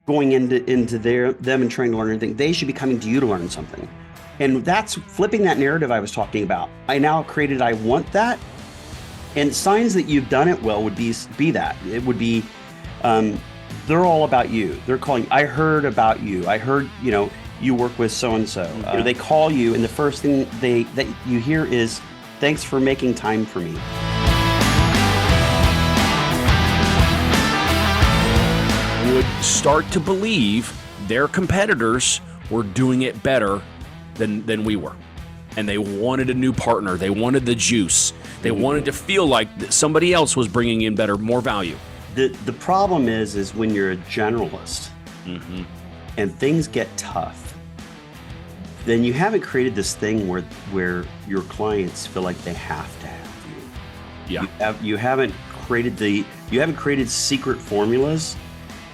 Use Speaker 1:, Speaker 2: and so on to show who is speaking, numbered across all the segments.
Speaker 1: going into them and trying to learn anything. They should be coming to you to learn something. And that's flipping that narrative I was talking about. I now created I want that. And signs that you've done it well would be that. It would be they're all about you. They're calling, I heard about you. I heard, you work with so-and-so. They call you, and the first thing that you hear is, thanks for making time for me.
Speaker 2: Would start to believe their competitors were doing it better than we were. And they wanted a new partner. They wanted the juice. They wanted to feel like somebody else was bringing in better, more value.
Speaker 1: The problem is when you're a generalist and things get tough, then you haven't created this thing where your clients feel like they have to have you.
Speaker 2: Yeah.
Speaker 1: You haven't created secret formulas.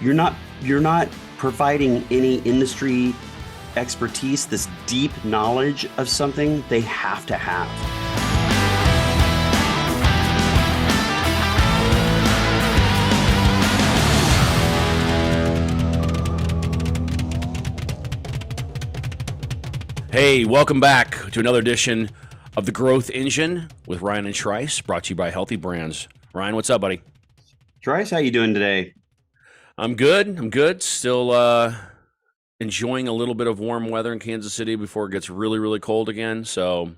Speaker 1: You're not providing any industry expertise, this deep knowledge of something they have to have.
Speaker 2: Hey, welcome back to another edition of The Growth Engine with Ryan and Trice, brought to you by Healthy Brands. Ryan, what's up, buddy?
Speaker 1: Trice, how you doing today?
Speaker 2: I'm good. Still enjoying a little bit of warm weather in Kansas City before it gets really, really cold again. So,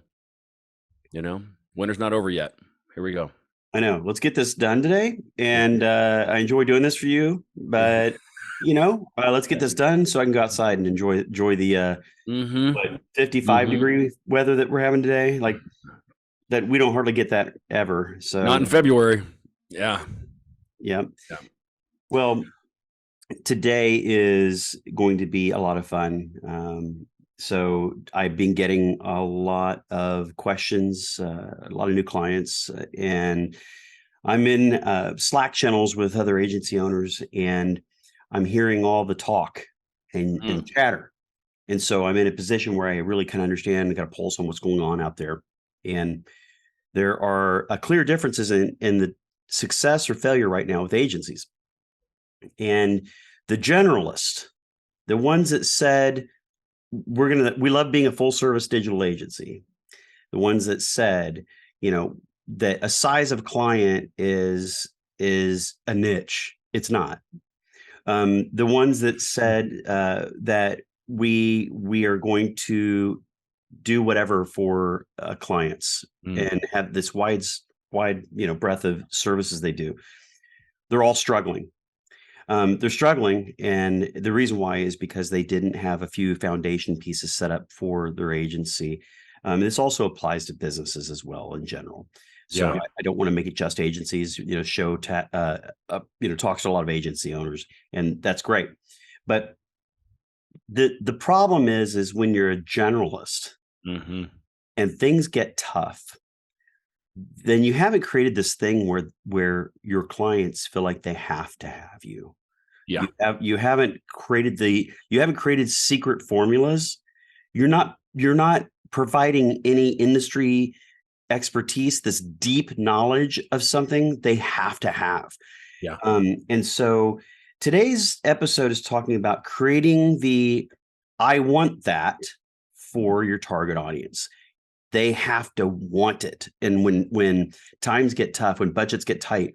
Speaker 2: winter's not over yet. Here we go.
Speaker 1: I know. Let's get this done today. And I enjoy doing this for you, but let's get this done so I can go outside and enjoy the 55 degree weather that we're having today. Like that, we don't hardly get that ever. So
Speaker 2: not in February. Yeah.
Speaker 1: Well, today is going to be a lot of fun. So I've been getting a lot of questions, a lot of new clients, and I'm in Slack channels with other agency owners, and I'm hearing all the talk and chatter. And so I'm in a position where I really kind of understand, got a pulse on what's going on out there. And there are clear differences in the success or failure right now with agencies. And the generalist, the ones that said, we love being a full service digital agency. The ones that said, that a size of client is a niche. It's not. The ones that said that we are going to do whatever for clients and have this wide breadth of services they do. They're all struggling. They're struggling, and the reason why is because they didn't have a few foundation pieces set up for their agency. This also applies to businesses as well in general. So yeah. I don't want to make it just agencies. Show talks to a lot of agency owners, and that's great. But the problem is when you're a generalist and things get tough, then you haven't created this thing where your clients feel like they have to have you.
Speaker 2: Yeah.
Speaker 1: You haven't created secret formulas. You're not providing any industry expertise, this deep knowledge of something they have to have.
Speaker 2: Yeah.
Speaker 1: And so today's episode is talking about creating the I want that for your target audience. They have to want it. And when times get tough, when budgets get tight,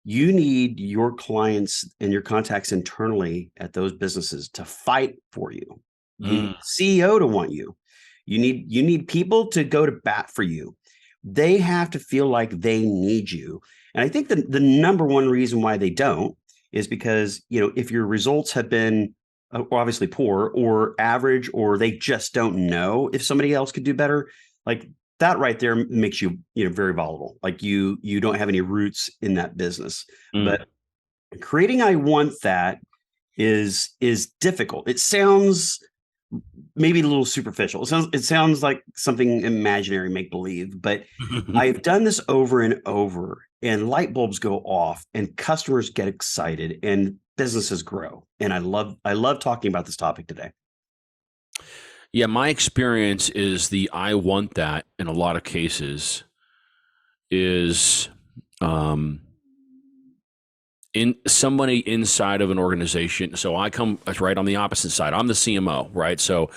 Speaker 1: you need your clients and your contacts internally at those businesses to fight for you. You need CEO to want you. You need people to go to bat for you. They have to feel like they need you. And I think the number one reason why they don't is because, if your results have been obviously poor or average, or they just don't know if somebody else could do better, like that right there makes you, very volatile. Like you don't have any roots in that business. But creating I want that is difficult. It sounds maybe a little superficial. It sounds like something imaginary, make believe, but I've done this over and over, and light bulbs go off and customers get excited and businesses grow. And I love talking about this topic today.
Speaker 2: Yeah, my experience is the I want that in a lot of cases is in somebody inside of an organization. So I come right on the opposite side. I'm the CMO, right? So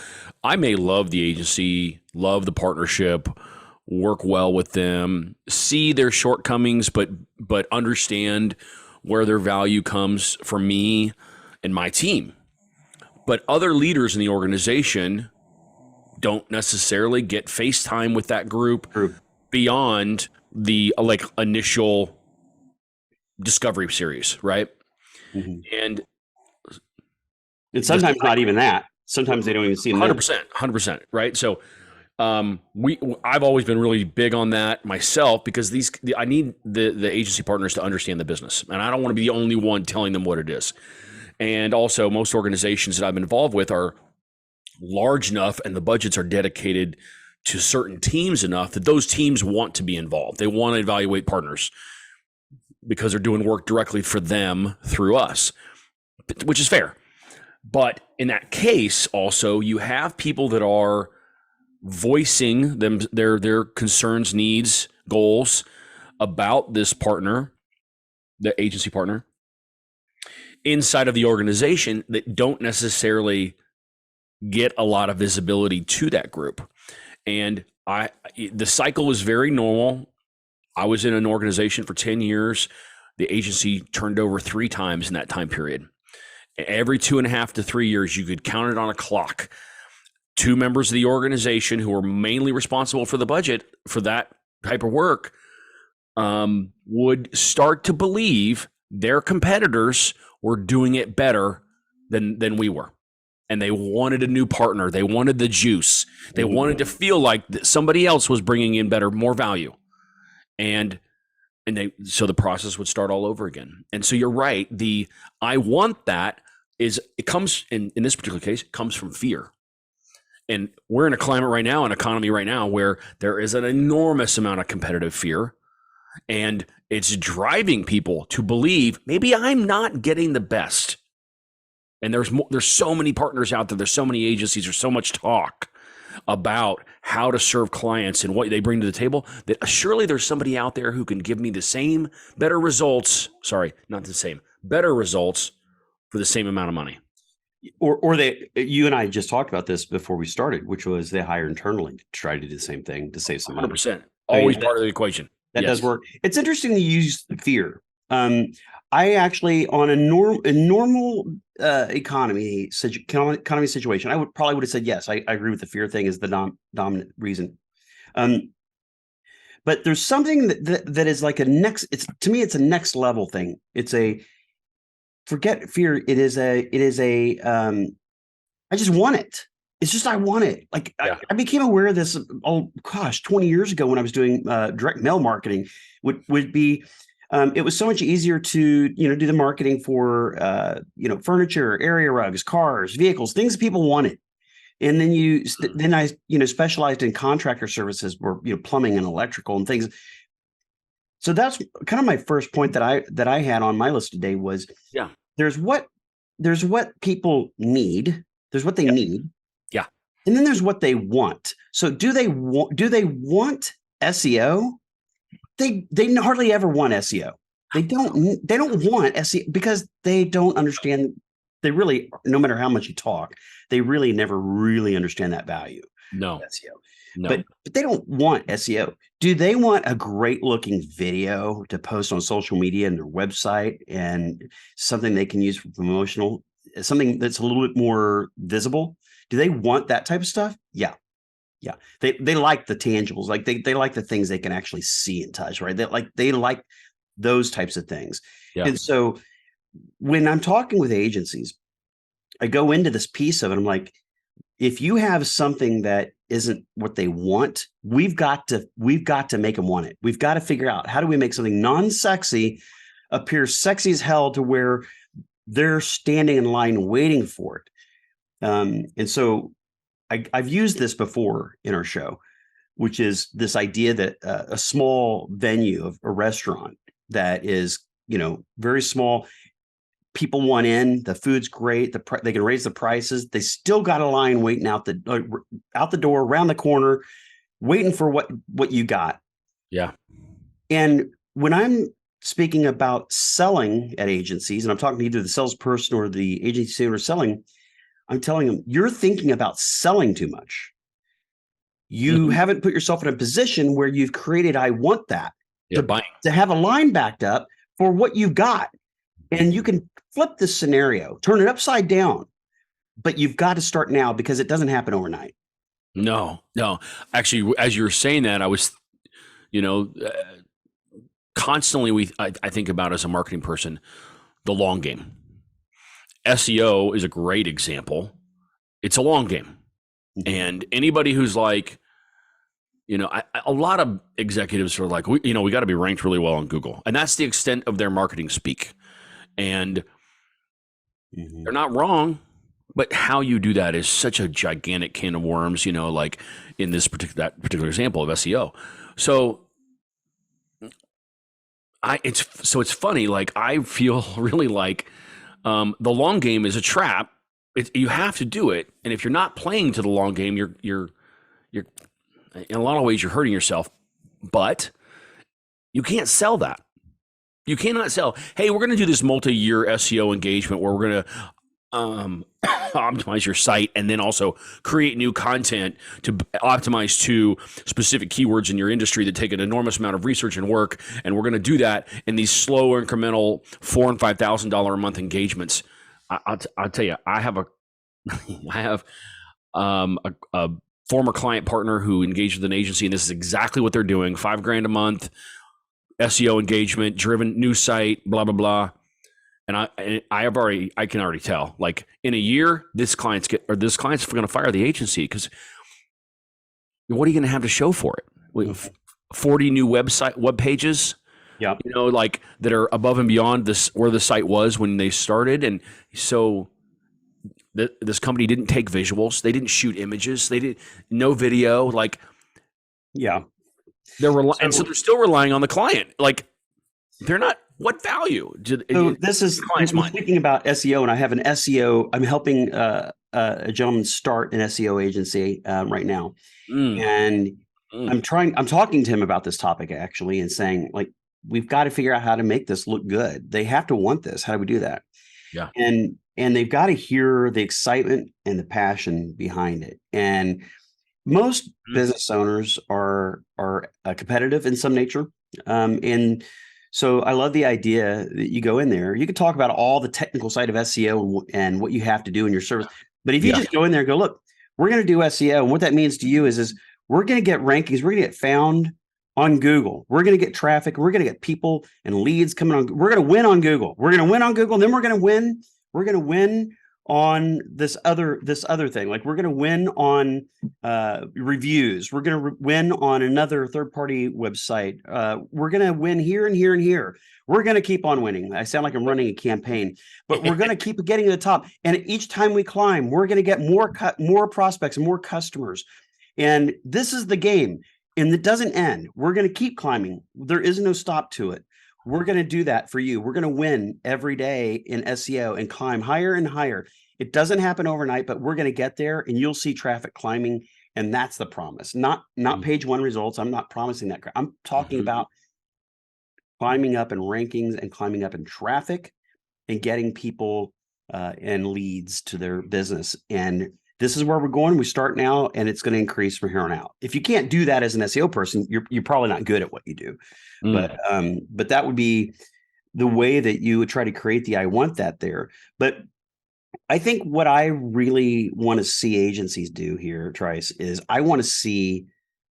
Speaker 2: I may love the agency, love the partnership, work well with them, see their shortcomings, but understand where their value comes for me and my team. But other leaders in the organization don't necessarily get FaceTime with that group beyond the like initial discovery series, right?
Speaker 1: Mm-hmm.
Speaker 2: And
Speaker 1: sometimes not even that. Sometimes they don't even see them.
Speaker 2: 100%, right? So I've always been really big on that myself, because I need the agency partners to understand the business, and I don't want to be the only one telling them what it is. And also, most organizations that I've been involved with are large enough, and the budgets are dedicated to certain teams enough that those teams want to be involved. They want to evaluate partners because they're doing work directly for them through us, which is fair. But in that case, also, you have people that are voicing their concerns, needs, goals about this partner, the agency partner, inside of the organization that don't necessarily get a lot of visibility to that group. And the cycle is very normal. I was in an organization for 10 years. The agency turned over 3 times in that time period. Every 2.5 to 3 years, you could count it on a clock. 2 members of the organization who were mainly responsible for the budget for that type of work would start to believe their competitors were doing it better than we were. And they wanted a new partner. They wanted the juice. They wanted to feel like somebody else was bringing in more value. So the process would start all over again. And so you're right. I want that it comes in this particular case, it comes from fear. And we're in a climate right now, an economy right now, where there is an enormous amount of competitive fear, and it's driving people to believe maybe I'm not getting the best. And there's so many partners out there. There's so many agencies. There's so much talk about how to serve clients and what they bring to the table that surely there's somebody out there who can give me better results for the same amount of money.
Speaker 1: Or you and I just talked about this before we started, which was they hire internally to try to do the same thing to save some money.
Speaker 2: 100%. Always part of the equation.
Speaker 1: That does work. It's interesting to use fear. I actually, on a normal economy situation, I would have said yes. I agree with the fear thing is the dominant reason. But there's something that is like to me, it's a next level thing. Forget fear. It is a I just want it. It's just, I want it. Like I became aware of this, 20 years ago when I was doing direct mail marketing. Would be it was so much easier to do the marketing for furniture, area rugs, cars, vehicles, things people wanted. And then I specialized in contractor services, where plumbing and electrical and things. So that's kind of my first point that I had on my list today was there's what people need, there's what they need.
Speaker 2: Yeah.
Speaker 1: And then there's what they want. So do they want SEO? They hardly ever want SEO. They don't want SEO because they don't understand. They really, no matter how much you talk, they really never really understand that value.
Speaker 2: No.
Speaker 1: SEO. No. But they don't want SEO. Do they want a great looking video to post on social media and their website and something they can use for promotional, something that's a little bit more visible? Do they want that type of stuff? Yeah. Yeah. They like the tangibles. Like they like the things they can actually see and touch, right? They like those types of things. Yeah. And so when I'm talking with agencies, I go into this piece of it. I'm like, if you have something that isn't what they want, we've got to make them want it. We've got to figure out, how do we make something non-sexy appear sexy as hell to where they're standing in line waiting for it. And so I've used this before in our show, which is this idea that a small venue of a restaurant that is, very small, people want in, the food's great, they can raise the prices, they still got a line waiting out the door, around the corner, waiting for what you got.
Speaker 2: Yeah.
Speaker 1: And when I'm speaking about selling at agencies, and I'm talking to either the salesperson or the agency owner selling, I'm telling them, you're thinking about selling too much. You haven't put yourself in a position where you've created, I want that, to have a line backed up for what you've got. And you can flip this scenario, turn it upside down, but you've got to start now because it doesn't happen overnight.
Speaker 2: No. Actually, as you were saying that, I was, constantly I think about, as a marketing person, the long game. SEO is a great example. It's a long game. And anybody who's like, a lot of executives are like, we got to be ranked really well on Google. And that's the extent of their marketing speak. And they're not wrong, but how you do that is such a gigantic can of worms, like in this particular example of SEO. So it's funny. Like, I feel really like the long game is a trap. You have to do it. And if you're not playing to the long game, you're in a lot of ways, you're hurting yourself, but you can't sell that. You cannot sell, hey, we're going to do this multi-year SEO engagement where we're going to optimize your site and then also create new content to optimize to specific keywords in your industry that take an enormous amount of research and work. And we're going to do that in these slow, incremental $4,000 and $5,000 a month engagements. I'll tell you, I have a former client partner who engaged with an agency, and this is exactly what they're doing: $5,000 a month, SEO engagement, driven new site, blah blah blah. And I can already tell, like, in a year, this client's going to fire the agency, because what are you going to have to show for it? 40 new web pages, like, that are above and beyond where the site was when they started. And so this company didn't take visuals. They didn't shoot images. They didn't, no video. Like,
Speaker 1: yeah,
Speaker 2: and so they're still relying on the client. Like, they're not. What value?
Speaker 1: So this is, I'm speaking about SEO, and I have an SEO. I'm helping a gentleman start an SEO agency right now, and I'm talking to him about this topic, actually, and saying, like, we've got to figure out how to make this look good. They have to want this. How do we do that?
Speaker 2: Yeah.
Speaker 1: And they've got to hear the excitement and the passion behind it. And most business owners are competitive in some nature. And so I love the idea that you go in there, you could talk about all the technical side of SEO and what you have to do in your service. But if you just go in there and go, look, we're going to do SEO. And what that means to you is we're going to get rankings. We're going to get found on Google. We're going to get traffic. We're going to get people and leads coming on. We're going to win on Google. We're going to win on Google. And then we're going to win. We're going to win on this other thing. Like, we're going to win on reviews. We're going to win on another third-party website. We're going to win here and here and here. We're going to keep on winning. I sound like I'm running a campaign, but we're going to keep getting to the top. And each time we climb, we're going to get more prospects and more customers. And this is the game. And it doesn't end. We're going to keep climbing. There is no stop to it. We're going to do that for you. We're going to win every day in SEO and climb higher and higher. It doesn't happen overnight, but we're going to get there, and you'll see traffic climbing. And that's the promise, not page one results. I'm not promising that. I'm talking about climbing up in rankings and climbing up in traffic and getting people and leads to their business. And this is where we're going. We start now, and it's going to increase from here on out. If you can't do that as an SEO person, you're probably not good at what you do. But that would be the way that you would try to create the I want that there. But I think what I really want to see agencies do here, Trice, is I want to see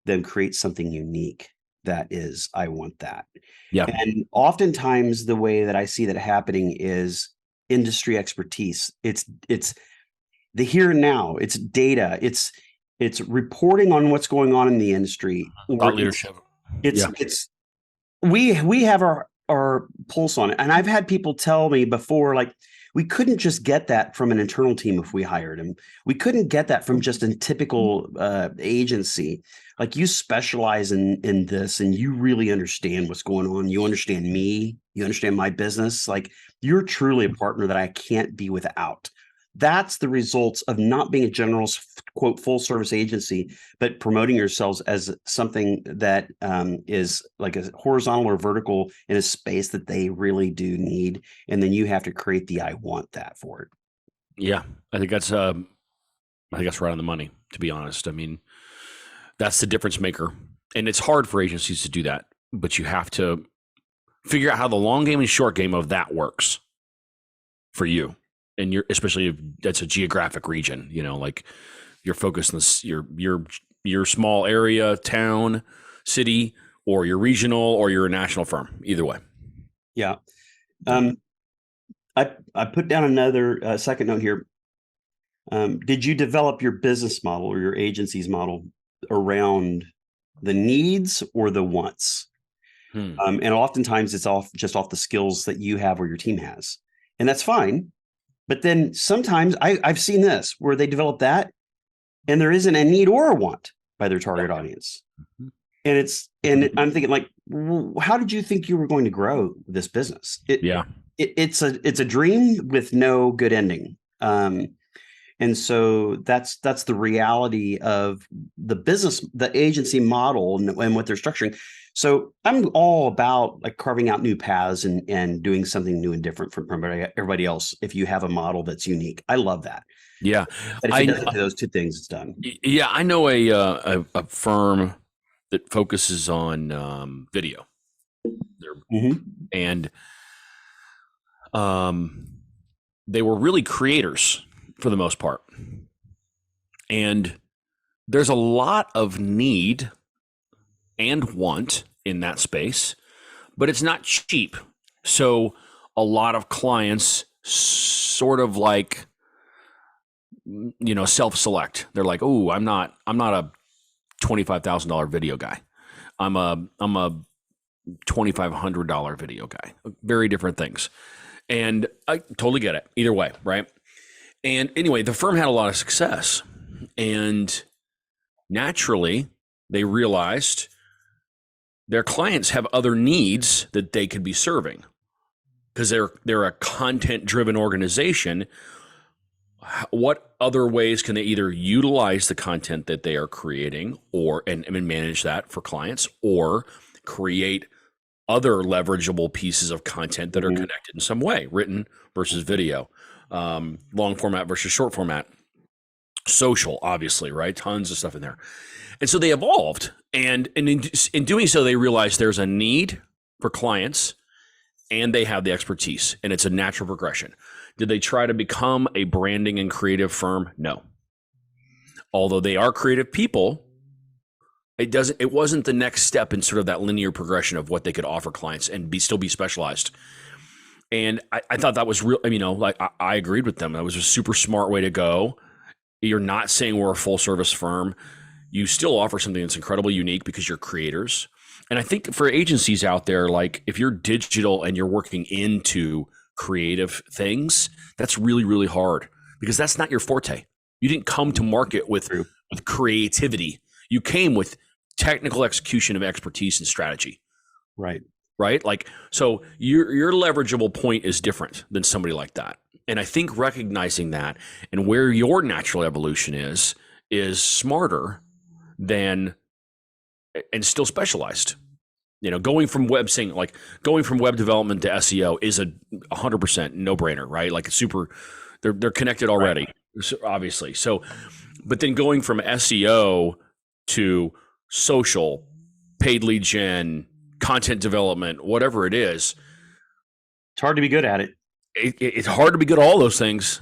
Speaker 1: them create something unique that is, I want that.
Speaker 2: Yeah.
Speaker 1: And oftentimes the way that I see that happening is industry expertise. It's the here and now. It's data. It's reporting on what's going on in the industry.
Speaker 2: Thought leadership.
Speaker 1: We have our pulse on it. And I've had people tell me before, like, we couldn't just get that from an internal team if we hired him. We couldn't get that from just a typical agency. Like, you specialize in this, and you really understand what's going on. You understand me. You understand my business. Like, you're truly a partner that I can't be without. that's the results of not being a generalist, quote, full service agency, but promoting yourselves as something that is like a horizontal or vertical in a space that they really do need. And then you have to create the I want that for it.
Speaker 2: Yeah, I think that's right on the money, to be honest. I mean, that's the difference maker. And it's hard for agencies to do that, but you have to figure out how the long game and short game of that works for you. And especially if that's a geographic region, like you're focused on this, your small area, town, city, or you're regional, or you're a national firm. Either way.
Speaker 1: Yeah. I put down another second note here. Did you develop your business model or your agency's model around the needs or the wants? And oftentimes it's just off the skills that you have or your team has. And that's fine. But then sometimes I've seen this where they develop that and there isn't a need or a want by their target audience. And I'm thinking, like, how did you think you were going to grow this business? It's a dream with no good ending. And so that's the reality of the business, the agency model and what they're structuring. So I'm all about like carving out new paths and doing something new and different from everybody else. If you have a model that's unique, I love that.
Speaker 2: Yeah.
Speaker 1: But if it doesn't do those two things, it's done.
Speaker 2: Yeah. I know a firm that focuses on video. And they were really creators for the most part. And there's a lot of need and want in that space, but it's not cheap. So a lot of clients sort of like, self-select. They're like, "Oh, I'm not a $25,000 video guy. I'm a $2,500 video guy." Very different things. And I totally get it either way, right? And anyway, the firm had a lot of success, and naturally they realized their clients have other needs that they could be serving because they're a content-driven organization. What other ways can they either utilize the content that they are creating and manage that for clients, or create other leverageable pieces of content that are connected in some way, written versus video, long format versus short format, social, obviously, right? Tons of stuff in there. And so they evolved. And in doing so, they realized there's a need for clients and they have the expertise, and it's a natural progression. Did they try to become a branding and creative firm? No. Although they are creative people, it wasn't the next step in sort of that linear progression of what they could offer clients and still be specialized. And I thought that was real. I agreed with them. That was a super smart way to go. You're not saying we're a full service firm. You still offer something that's incredibly unique because you're creators. And I think for agencies out there, like if you're digital and you're working into creative things, that's really, really hard because that's not your forte. You didn't come to market with creativity. You came with technical execution of expertise and strategy.
Speaker 1: Right.
Speaker 2: Like, so your leverageable point is different than somebody like that. And I think recognizing that and where your natural evolution is smarter than, and still specialized. Going from web development to SEO is a 100% no brainer, right? Like it's super, they're connected already, obviously. So, but then going from SEO to social, paid lead gen, content development, whatever it is,
Speaker 1: it's hard to be good at it.
Speaker 2: It's hard to be good at all those things.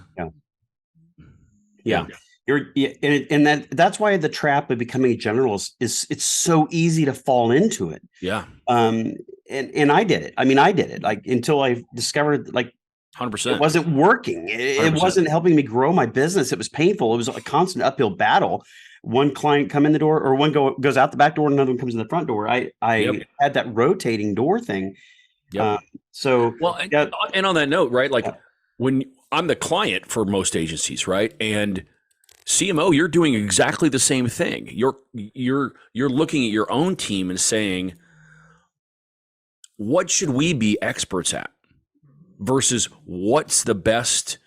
Speaker 1: Yeah. That's why the trap of becoming a generalist it's so easy to fall into it.
Speaker 2: Yeah.
Speaker 1: And I did it. I did it like until I discovered like
Speaker 2: 100%.
Speaker 1: It wasn't working. It wasn't helping me grow my business. It was painful. It was a constant uphill battle. One client come in the door or one goes out the back door and another one comes in the front door. I had that rotating door thing.
Speaker 2: Yep. And on that note, right? Like when I'm the client for most agencies, right? And CMO, you're doing exactly the same thing. You're looking at your own team and saying, what should we be experts at versus what's the best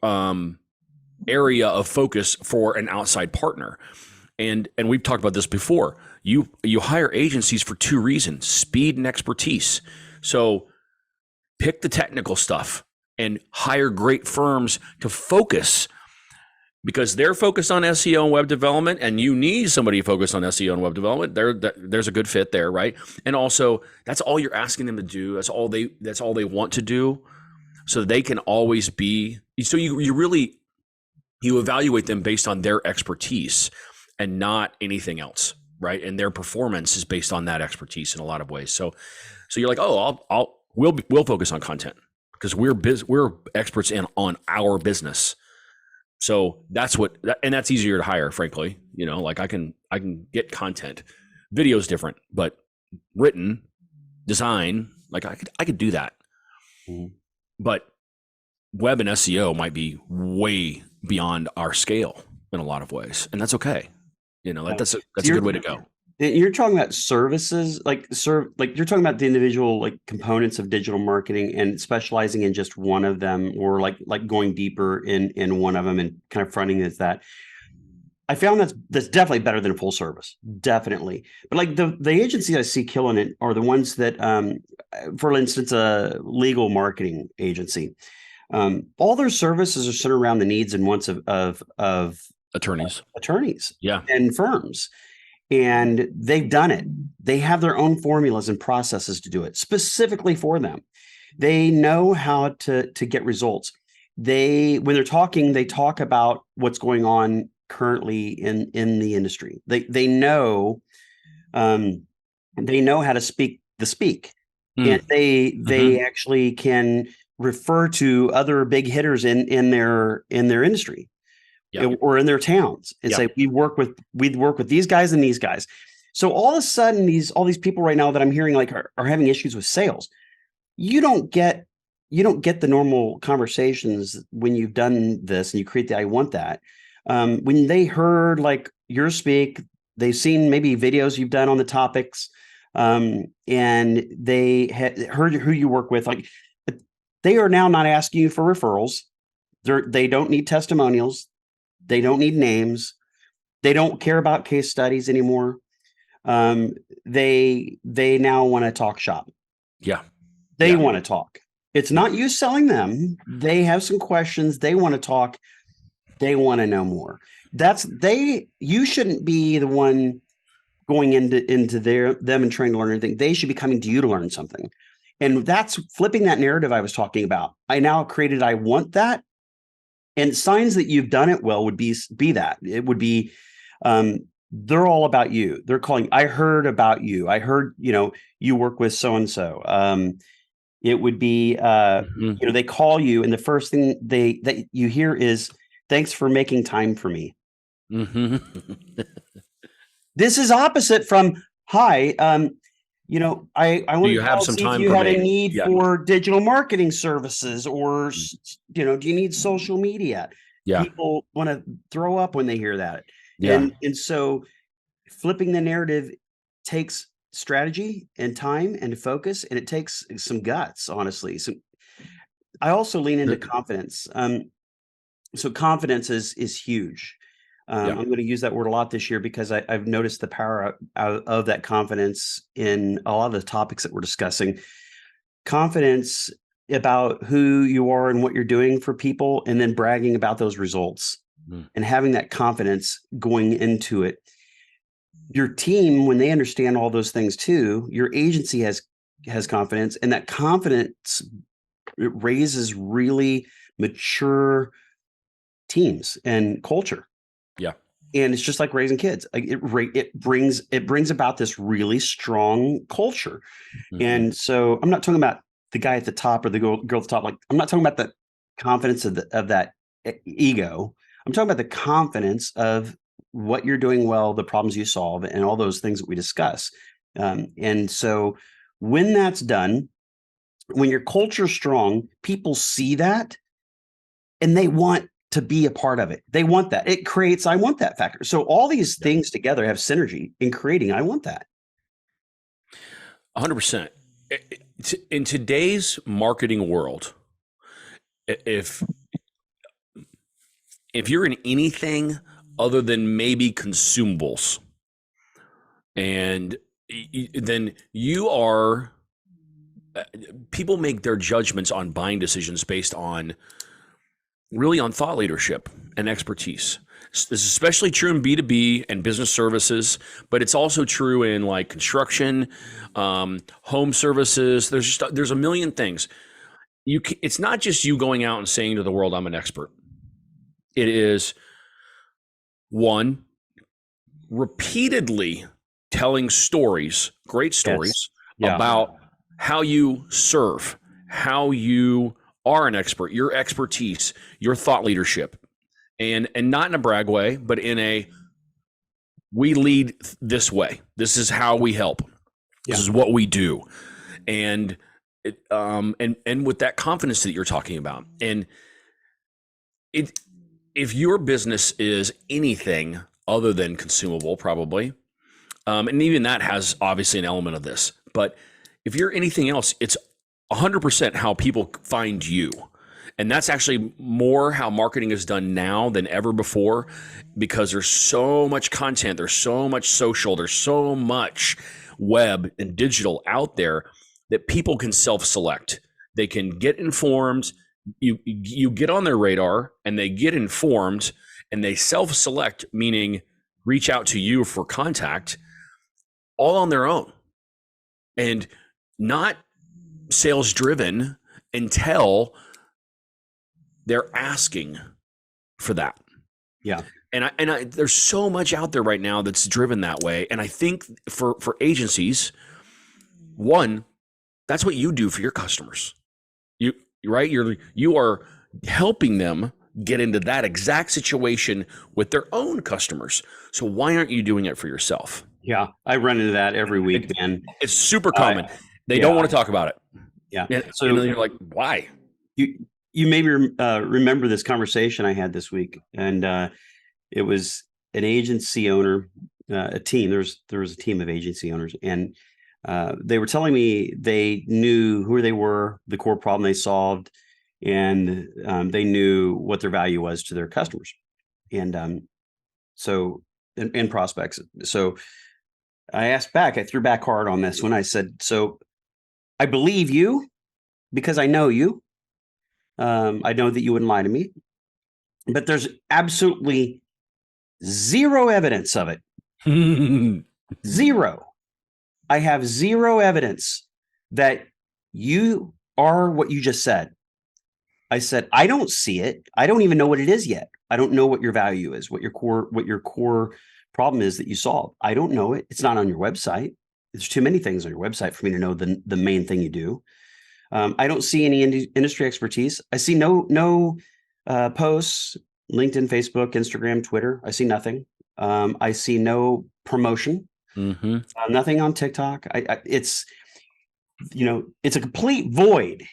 Speaker 2: um, area of focus for an outside partner. And we've talked about this before. You hire agencies for two reasons: speed and expertise. So pick the technical stuff and hire great firms to focus, because they're focused on SEO and web development, and you need somebody focused on SEO and web development. There's a good fit there, right? And also, that's all you're asking them to do. That's all they want to do, so they can always be. So you really evaluate them based on their expertise and not anything else, right? And their performance is based on that expertise in a lot of ways. So you're like, oh, we'll focus on content because we're experts on our business. So that's easier to hire, frankly. Like I can get content. Video's different, but written design, like I could do that. Mm-hmm. But web and SEO might be way beyond our scale in a lot of ways, and that's okay. That's a good way to go.
Speaker 1: You're talking about services, like you're talking about the individual like components of digital marketing and specializing in just one of them, or like going deeper in one of them and kind of fronting as that. I found that's definitely better than a full service, definitely. But like the agencies I see killing it are the ones that, for instance, a legal marketing agency. All their services are centered around the needs and wants of
Speaker 2: attorneys,
Speaker 1: yeah, and firms. And they've done it. They have their own formulas and processes to do it specifically for them. They know how to get results. When they're talking, they talk about what's going on currently in the industry. They know how to speak the speak, and they actually can refer to other big hitters in their industry. Yeah. Or in their towns and say, we work with these guys and these guys. So all of a sudden, all these people right now that I'm hearing like are having issues with sales. You don't get the normal conversations when you've done this and you create the I want that. When they heard like your speak, they've seen maybe videos you've done on the topics, and they heard who you work with. Like they are now not asking you for referrals. They don't need testimonials. They don't need names. They don't care about case studies anymore. They now want to talk shop.
Speaker 2: Yeah.
Speaker 1: They want to talk. It's not you selling them. They have some questions. They want to talk. They want to know more. You shouldn't be the one going into them and trying to learn anything. They should be coming to you to learn something. And that's flipping that narrative I was talking about. I now created, I want that. And signs that you've done it well would be that. It would be, they're all about you. They're calling, I heard about you. I heard, you work with so-and-so. It would be, they call you and the first thing that you hear is, thanks for making time for me. Mm-hmm. This is opposite from, hi, I want to have some time. You had a need for digital marketing services, or do you need social media? Yeah, people want to throw up when they hear that. Yeah, and so flipping the narrative takes strategy and time and focus, and it takes some guts, honestly. So I also lean into confidence. So confidence is huge. I'm going to use that word a lot this year because I've noticed the power of that confidence in a lot of the topics that we're discussing. Confidence about who you are and what you're doing for people, and then bragging about those results and having that confidence going into it. Your team, when they understand all those things too, your agency has confidence, and that confidence raises really mature teams and culture.
Speaker 2: Yeah.
Speaker 1: And it's just like raising kids. Like it brings about this really strong culture. Mm-hmm. And so I'm not talking about the guy at the top or the girl at the top. Like I'm not talking about the confidence of that ego. I'm talking about the confidence of what you're doing well, the problems you solve, and all those things that we discuss. And so when that's done, when your culture's strong, people see that and they want to be a part of it. They want that. It creates, I want that factor. So all these things together have synergy in creating, I want that.
Speaker 2: 100%. In today's marketing world, if if you're in anything other than maybe consumables, and then you are, people make their judgments on buying decisions based on really on thought leadership and expertise. This is especially true in B2B and business services, but it's also true in like construction, home services. There's a million things. It's not just you going out and saying to the world, I'm an expert. It is one, repeatedly telling stories, great stories about how you serve, how you are an expert, your expertise, your thought leadership, and not in a brag way, but in a, we lead this way. This is how we help. This is what we do. And with that confidence that you're talking about. And if your business is anything other than consumable, probably, and even that has obviously an element of this, but if you're anything else, it's 100% how people find you. And that's actually more how marketing is done now than ever before, because there's so much content, there's so much social, there's so much web and digital out there that people can self-select. They can get informed. You get on their radar and they get informed and they self-select, meaning reach out to you for contact all on their own and not sales driven until they're asking for that.
Speaker 1: Yeah.
Speaker 2: And there's so much out there right now that's driven that way. And I think for agencies, one, that's what you do for your customers. You are helping them get into that exact situation with their own customers. So why aren't you doing it for yourself?
Speaker 1: Yeah, I run into that every week, man.
Speaker 2: It's super common. They don't want to talk about it.
Speaker 1: Yeah.
Speaker 2: And, so you're like, why?
Speaker 1: You maybe remember this conversation I had this week, and it was an agency owner, a team. There was a team of agency owners, and they were telling me they knew who they were, the core problem they solved, and they knew what their value was to their customers, and prospects. So I asked back. I threw back hard on this when I said, "So I believe you because I know you. I know that you wouldn't lie to me, but there's absolutely zero evidence of it. Zero. I have zero evidence that you are what you just said." I said, I don't see it. I don't even know what it is yet. I don't know what your value is, what your core problem is that you solve. I don't know it. It's not on your website. There's too many things on your website for me to know the main thing you do. I don't see any industry expertise. I see no posts, LinkedIn, Facebook, Instagram, Twitter. I see nothing. I see no promotion.
Speaker 2: Mm-hmm.
Speaker 1: Nothing on TikTok. It's a complete void.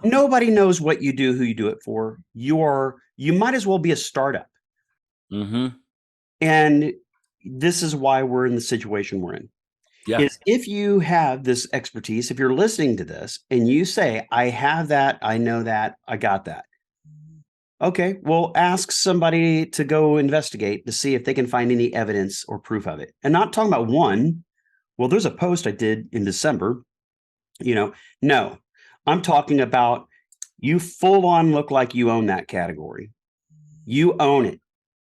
Speaker 1: Nobody knows what you do, who you do it for. You might as well be a startup.
Speaker 2: Mm-hmm.
Speaker 1: And this is why we're in the situation we're in.
Speaker 2: Yeah.
Speaker 1: Is if you have this expertise, if you're listening to this and you say, I have that, I know that, I got that. Okay, well, ask somebody to go investigate to see if they can find any evidence or proof of it. And not talking about one. Well, there's a post I did in December. No, I'm talking about you full on look like you own that category. You own it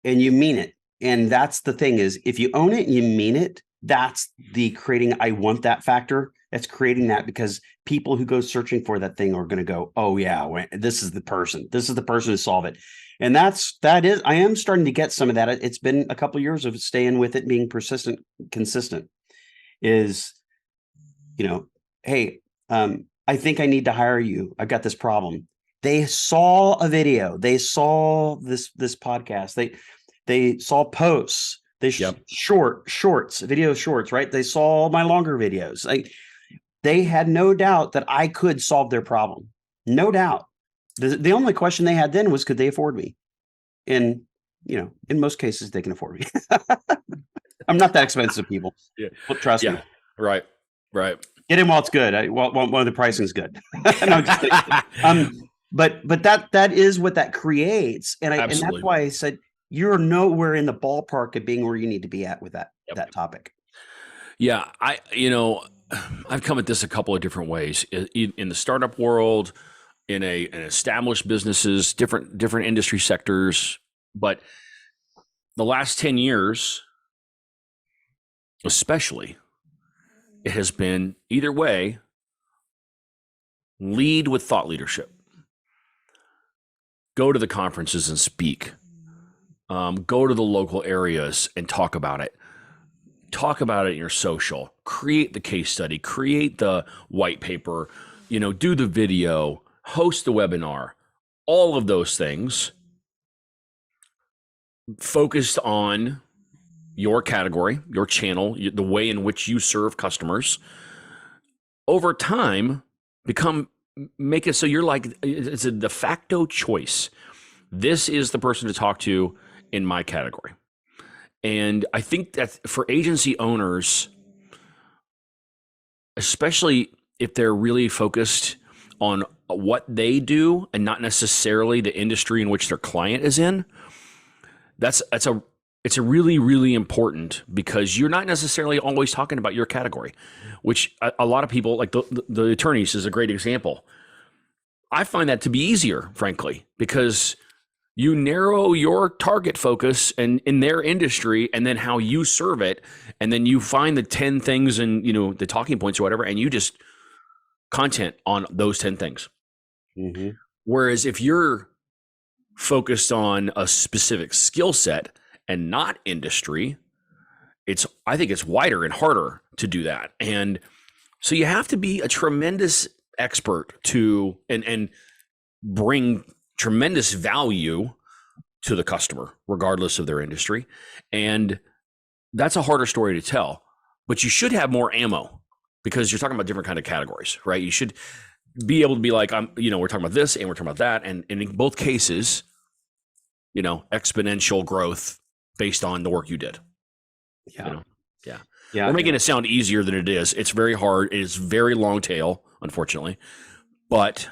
Speaker 1: and you mean it. And that's the thing is, if you own it and you mean it, that's the creating I want that factor. That's creating that, because people who go searching for that thing are going to go, oh yeah, this is the person. This is the person to solve it. And I am starting to get some of that. It's been a couple of years of staying with it, being persistent, consistent. Is, hey, I think I need to hire you. I've got this problem. They saw a video. They saw this podcast. They saw posts. They shorts, video shorts, right? They saw my longer videos. They had no doubt that I could solve their problem. No doubt. The only question they had then was, could they afford me? And, in most cases, they can afford me. I'm not that expensive, people.
Speaker 2: Yeah.
Speaker 1: Trust me.
Speaker 2: Right.
Speaker 1: Get in while it's good. While the pricing is good. No, I'm just kidding. but that is what that creates. And that's
Speaker 2: Absolutely.
Speaker 1: why I said you're nowhere in the ballpark of being where you need to be at with that topic.
Speaker 2: Yeah, I've come at this a couple of different ways in the startup world, in established businesses, different industry sectors. But the last 10 years, especially, it has been either way, lead with thought leadership. Go to the conferences and speak. Go to the local areas and talk about it. Talk about it in your social. Create the case study. Create the white paper. Do the video. Host the webinar. All of those things focused on your category, your channel, the way in which you serve customers. Over time, make it so you're like, it's a de facto choice. This is the person to talk to in my category. And I think that for agency owners, especially if they're really focused on what they do and not necessarily the industry in which their client is in, it's a really, really important, because you're not necessarily always talking about your category, which a lot of people, like the attorneys is a great example. I find that to be easier, frankly, because you narrow your target focus and in their industry, and then how you serve it, and then you find the 10 things and the talking points or whatever, and you just content on those 10 things.
Speaker 1: Mm-hmm.
Speaker 2: Whereas if you're focused on a specific skill set and not industry, I think it's wider and harder to do that. And so you have to be a tremendous expert and bring tremendous value to the customer, regardless of their industry. And that's a harder story to tell, but you should have more ammo, because you're talking about different kind of categories, right? You should be able to be like, we're talking about this and we're talking about that. And in both cases, exponential growth based on the work you did.
Speaker 1: Yeah.
Speaker 2: Yeah. We're making it sound easier than it is. It's very hard. It is very long tail, unfortunately, but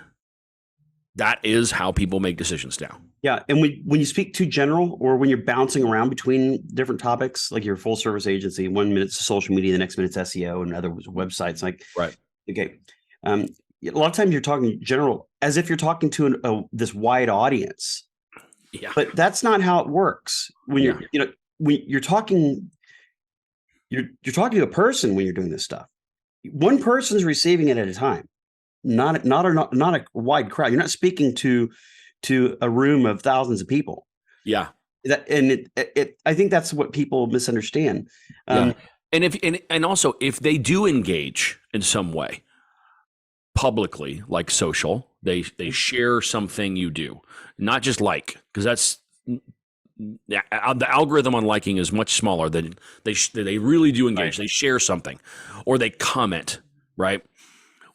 Speaker 2: that is how people make decisions now.
Speaker 1: Yeah. And when you speak too general, or when you're bouncing around between different topics, like your full service agency, 1 minute it's social media, the next minute's SEO, and other websites, like,
Speaker 2: right.
Speaker 1: Okay. A lot of times you're talking general as if you're talking to this wide audience.
Speaker 2: Yeah.
Speaker 1: But that's not how it works. When you're talking to a person when you're doing this stuff. One person's receiving it at a time, not a wide crowd. You're not speaking to a room of thousands of people.
Speaker 2: Yeah.
Speaker 1: I think that's what people misunderstand.
Speaker 2: Yeah. And also, if they do engage in some way publicly, like social, they share something you do, not just because that's the algorithm on liking is much smaller than they really do engage. Right. They share something, or they comment, right?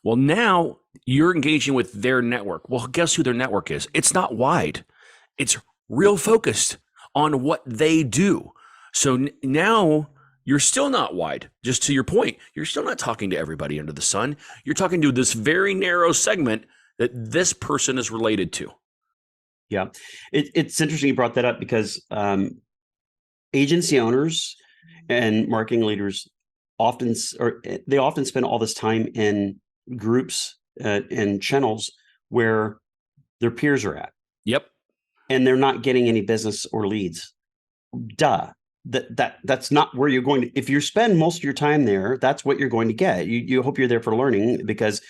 Speaker 2: Well, now you're engaging with their network. Well, guess who their network is? It's not wide. It's real focused on what they do. So now you're still not wide. Just to your point, you're still not talking to everybody under the sun. You're talking to this very narrow segment that this person is related to.
Speaker 1: Yeah. It's interesting you brought that up, because agency owners and marketing leaders often spend all this time in groups and channels where their peers are at.
Speaker 2: Yep.
Speaker 1: And they're not getting any business or leads. Duh. That's not where you're going to. If you spend most of your time there, that's what you're going to get. You hope you're there for learning, because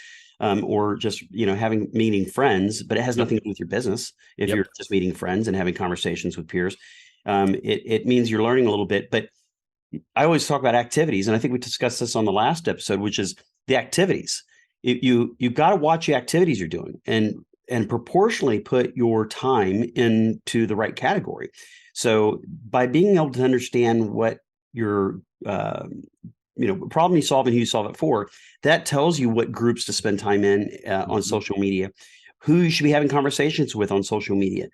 Speaker 1: or just meeting friends, but it has nothing to do with your business. If you're just meeting friends and having conversations with peers, it means you're learning a little bit. But I always talk about activities, and I think we discussed this on the last episode, which is the activities. You've got to watch the activities you're doing, and proportionally put your time into the right category. So by being able to understand what your problem you solve and who you solve it for, that tells you what groups to spend time in on social media, who you should be having conversations with on social media.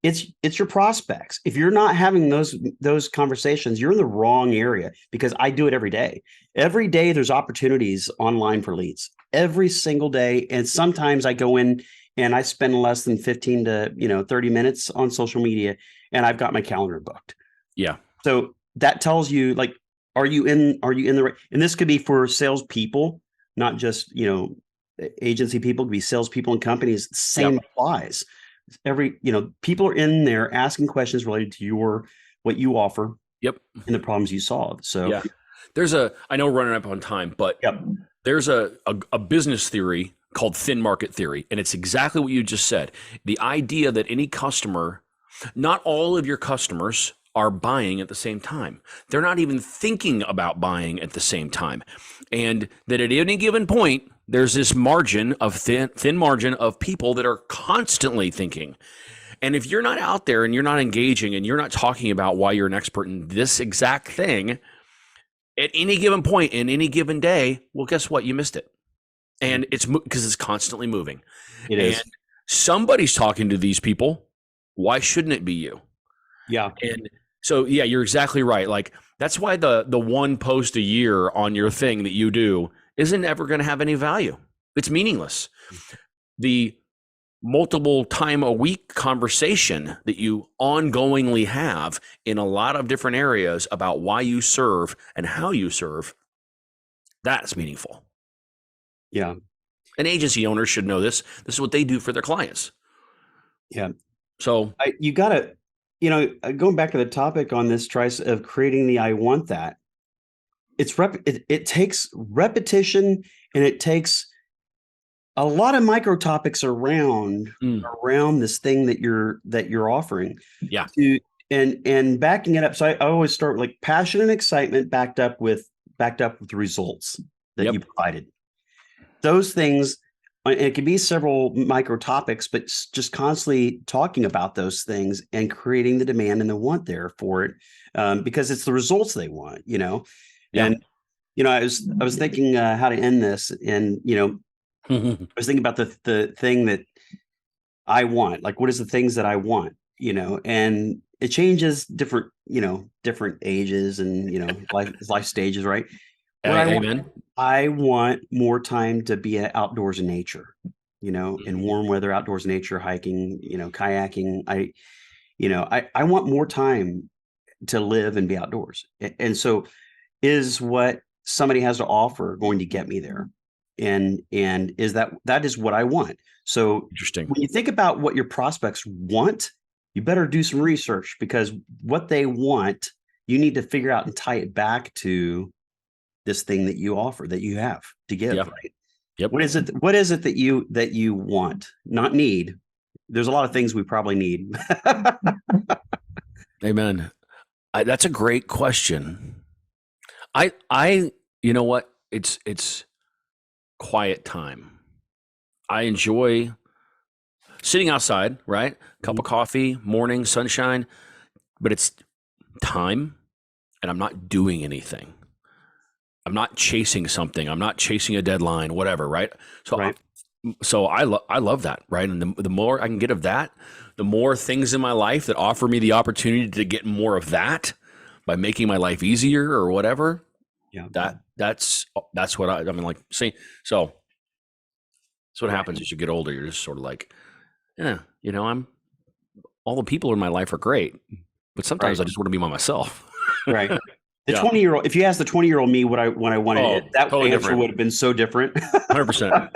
Speaker 1: It's your prospects. If you're not having those conversations, you're in the wrong area, because I do it every day. Every day there's opportunities online for leads, every single day. And sometimes I go in and I spend less than 15 to 30 minutes on social media, and I've got my calendar booked.
Speaker 2: Yeah.
Speaker 1: So that tells you, like, are you in the right? And this could be for salespeople, not just agency people. It could be salespeople and companies. Same applies. People are in there asking questions related to what you offer.
Speaker 2: Yep.
Speaker 1: And the problems you solve. So
Speaker 2: yeah, I know we're running up on time, but there's a business theory called thin market theory, and it's exactly what you just said. The idea that any customer, not all of your customers are buying at the same time. They're not even thinking about buying at the same time. And that at any given point, there's this margin of thin margin of people that are constantly thinking. And if you're not out there and you're not engaging and you're not talking about why you're an expert in this exact thing at any given point in any given day, well, guess what? You missed it. And it's because it's constantly moving.
Speaker 1: It is.
Speaker 2: And somebody's talking to these people. Why shouldn't it be you?
Speaker 1: Yeah.
Speaker 2: And so, yeah, you're exactly right. Like, that's why the one post a year on your thing that you do isn't ever going to have any value. It's meaningless. The multiple time a week conversation that you ongoingly have in a lot of different areas about why you serve and how you serve, that's meaningful.
Speaker 1: Yeah.
Speaker 2: An agency owner should know this. This is what they do for their clients.
Speaker 1: Yeah.
Speaker 2: So
Speaker 1: you got to, going back to the topic on this, Trice, of creating the I want that. It takes repetition, and it takes a lot of micro topics around this thing that you're offering.
Speaker 2: Yeah.
Speaker 1: And backing it up. So I always start like passion and excitement backed up with the results that you provided. Those things, and it can be several micro topics, but just constantly talking about those things and creating the demand and the want there for it, because it's the results they want, Yeah. And I was thinking how to end this, and I was thinking about the thing that I want. Like, what is the things that I want? And it changes different ages and life stages, right?
Speaker 2: Amen.
Speaker 1: I want more time to be outdoors in nature, in warm weather, outdoors in nature, hiking, kayaking. I want more time to live and be outdoors. And so is what somebody has to offer going to get me there? And is that is what I want. So
Speaker 2: interesting.
Speaker 1: When you think about what your prospects want, you better do some research, because what they want, you need to figure out and tie it back to this thing that you offer, that you have to give, right?
Speaker 2: Yep.
Speaker 1: What is it that you want, not need? There's a lot of things we probably need.
Speaker 2: Amen. That's a great question. You know what? It's quiet time. I enjoy sitting outside, right? Cup of coffee, morning, sunshine, but it's time, and I'm not doing anything. I'm not chasing something. I'm not chasing a deadline, whatever, right? So, I love that, right? And the more I can get of that, the more things in my life that offer me the opportunity to get more of that by making my life easier or whatever.
Speaker 1: Yeah,
Speaker 2: that's what I mean. Like, see, so that's what happens as you get older. You're just sort of like, I'm all the people in my life are great, but sometimes I just want to be by myself.
Speaker 1: Right. The 20-year-old, if you asked the 20-year-old me what I wanted, that totally answer would have been so different.
Speaker 2: 100%.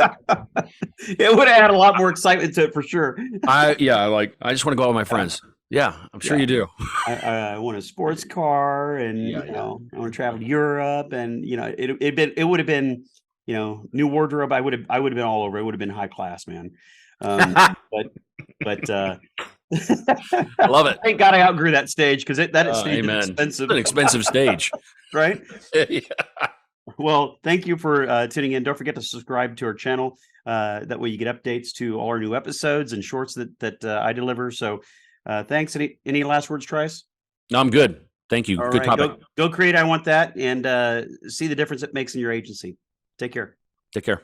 Speaker 1: It would have had a lot more excitement to it, for sure.
Speaker 2: I just want to go out with my friends. Yeah, I'm sure you do.
Speaker 1: I want a sports car, and I want to travel to Europe, and it would have been new wardrobe. I would have been all over. It would have been high class, man. But
Speaker 2: I love it.
Speaker 1: Thank God I outgrew that stage, because that stage is expensive.
Speaker 2: It's an expensive stage,
Speaker 1: right?
Speaker 2: Yeah.
Speaker 1: Well, thank you for tuning in. Don't forget to subscribe to our channel. That way you get updates to all our new episodes and shorts that I deliver. So thanks. Any last words, Trice?
Speaker 2: No, I'm good. Thank you.
Speaker 1: All
Speaker 2: good
Speaker 1: right,
Speaker 2: topic.
Speaker 1: Go create I Want That, and see the difference it makes in your agency. Take care.
Speaker 2: Take care.